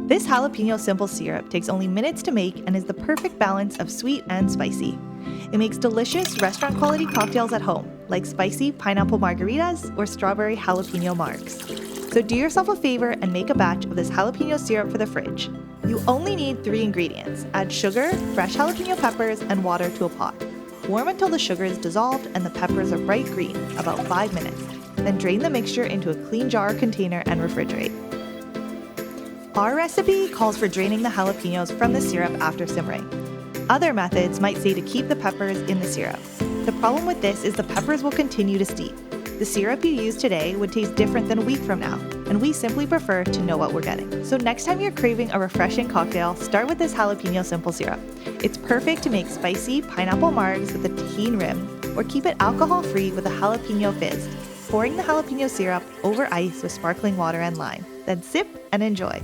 This Jalapeno Simple Syrup takes only minutes to make and is the perfect balance of sweet and spicy. It makes delicious restaurant-quality cocktails at home, like spicy pineapple margaritas or strawberry jalapeno margs. So do yourself a favor and make a batch of this jalapeno syrup for the fridge. You only need 3 ingredients. Add sugar, fresh jalapeno peppers, and water to a pot. Warm until the sugar is dissolved and the peppers are bright green, about 5 minutes. Then drain the mixture into a clean jar or container and refrigerate. Our recipe calls for draining the jalapenos from the syrup after simmering. Other methods might say to keep the peppers in the syrup. The problem with this is the peppers will continue to steep. The syrup you use today would taste different than a week from now, and we simply prefer to know what we're getting. So next time you're craving a refreshing cocktail, start with this Jalapeno Simple Syrup. It's perfect to make spicy pineapple margs with a tahini rim, or keep it alcohol-free with a jalapeno fizz, pouring the jalapeno syrup over ice with sparkling water and lime. Then sip and enjoy.